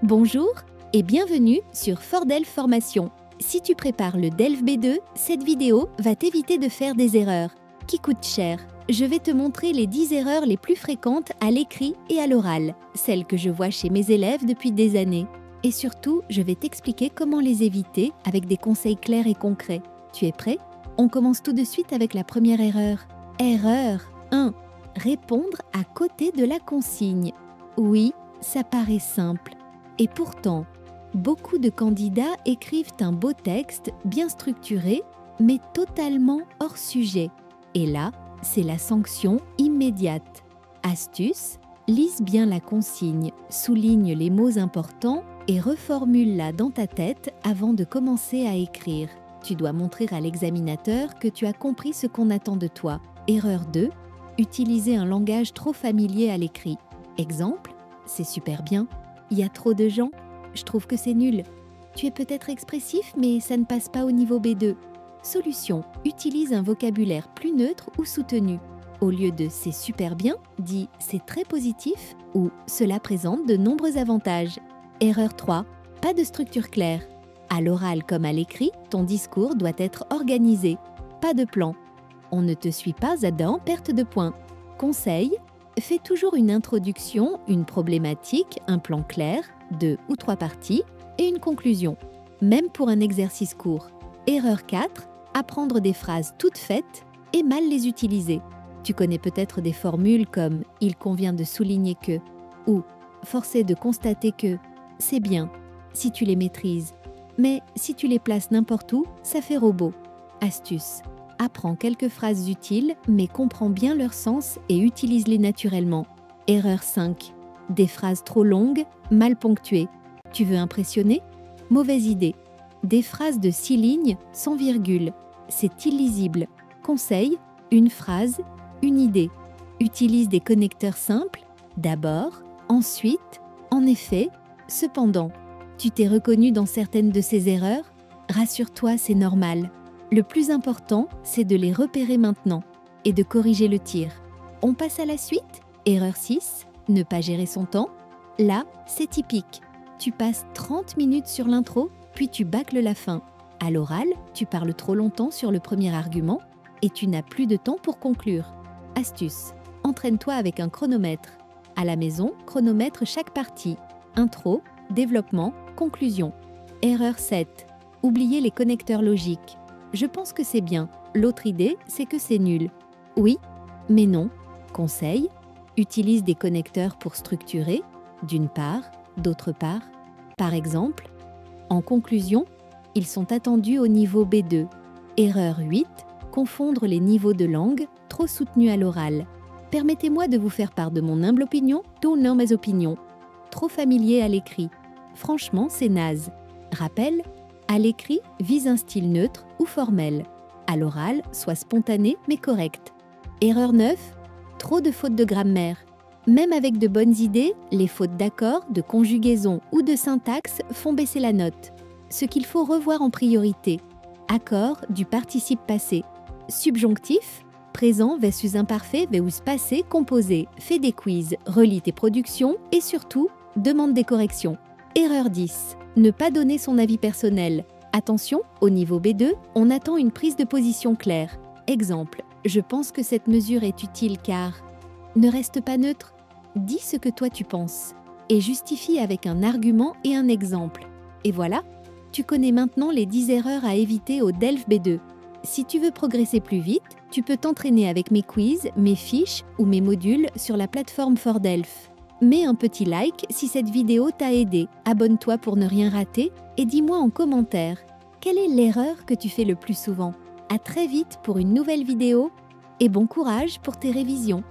Bonjour et bienvenue sur Fordelf Formation. Si tu prépares le DELF B2, cette vidéo va t'éviter de faire des erreurs qui coûtent cher. Je vais te montrer les 10 erreurs les plus fréquentes à l'écrit et à l'oral, celles que je vois chez mes élèves depuis des années. Et surtout, je vais t'expliquer comment les éviter avec des conseils clairs et concrets. Tu es prêt? On commence tout de suite avec la première erreur. Erreur 1. Répondre à côté de la consigne. Oui, ça paraît simple. Et pourtant, beaucoup de candidats écrivent un beau texte bien structuré, mais totalement hors sujet. Et là, c'est la sanction immédiate. Astuce, lise bien la consigne, souligne les mots importants et reformule-la dans ta tête avant de commencer à écrire. Tu dois montrer à l'examinateur que tu as compris ce qu'on attend de toi. Erreur 2, utiliser un langage trop familier à l'écrit. Exemple, c'est super bien. Il y a trop de gens, je trouve que c'est nul. Tu es peut-être expressif, mais ça ne passe pas au niveau B2. Solution, utilise un vocabulaire plus neutre ou soutenu. Au lieu de « c'est super bien », dis « c'est très positif » ou « cela présente de nombreux avantages ». Erreur 3, pas de structure claire. À l'oral comme à l'écrit, ton discours doit être organisé. Pas de plan. On ne te suit pas à d'un perte de points. Conseil, fais toujours une introduction, une problématique, un plan clair, 2 ou 3 parties et une conclusion, même pour un exercice court. Erreur 4, apprendre des phrases toutes faites et mal les utiliser. Tu connais peut-être des formules comme « il convient de souligner que » ou « force est de constater que ». C'est bien si tu les maîtrises, mais si tu les places n'importe où, ça fait robot. Astuce. Apprends quelques phrases utiles, mais comprends bien leur sens et utilise-les naturellement. Erreur 5. Des phrases trop longues, mal ponctuées. Tu veux impressionner? Mauvaise idée. Des phrases de 6 lignes sans virgule. C'est illisible. Conseil, une phrase, une idée. Utilise des connecteurs simples. D'abord, ensuite, en effet, cependant. Tu t'es reconnu dans certaines de ces erreurs? Rassure-toi, c'est normal. Le plus important, c'est de les repérer maintenant et de corriger le tir. On passe à la suite. Erreur 6, ne pas gérer son temps. Là, c'est typique. Tu passes 30 minutes sur l'intro, puis tu bâcles la fin. À l'oral, tu parles trop longtemps sur le premier argument et tu n'as plus de temps pour conclure. Astuce, entraîne-toi avec un chronomètre. À la maison, chronomètre chaque partie. Intro, développement, conclusion. Erreur 7, oublier les connecteurs logiques. Je pense que c'est bien. L'autre idée, c'est que c'est nul. Oui, mais non. Conseil, utilise des connecteurs pour structurer, d'une part, d'autre part. Par exemple, en conclusion, ils sont attendus au niveau B2. Erreur 8, confondre les niveaux de langue, trop soutenus à l'oral. Permettez-moi de vous faire part de mon humble opinion, dont non mes opinions. Trop familier à l'écrit. Franchement, c'est naze. Rappel, à l'écrit, vise un style neutre ou formel. À l'oral, sois spontané mais correct. Erreur 9, trop de fautes de grammaire. Même avec de bonnes idées, les fautes d'accord, de conjugaison ou de syntaxe font baisser la note. Ce qu'il faut revoir en priorité. Accord du participe passé. Subjonctif, présent versus imparfait versus passé composé. Fais des quiz, relis tes productions et surtout, demande des corrections. Erreur 10. Ne pas donner son avis personnel. Attention, au niveau B2, on attend une prise de position claire. Exemple, je pense que cette mesure est utile car... Ne reste pas neutre. Dis ce que toi tu penses. Et justifie avec un argument et un exemple. Et voilà, tu connais maintenant les 10 erreurs à éviter au DELF B2. Si tu veux progresser plus vite, tu peux t'entraîner avec mes quiz, mes fiches ou mes modules sur la plateforme Fordelf. Mets un petit like si cette vidéo t'a aidé, abonne-toi pour ne rien rater et dis-moi en commentaire, quelle est l'erreur que tu fais le plus souvent? À très vite pour une nouvelle vidéo et bon courage pour tes révisions.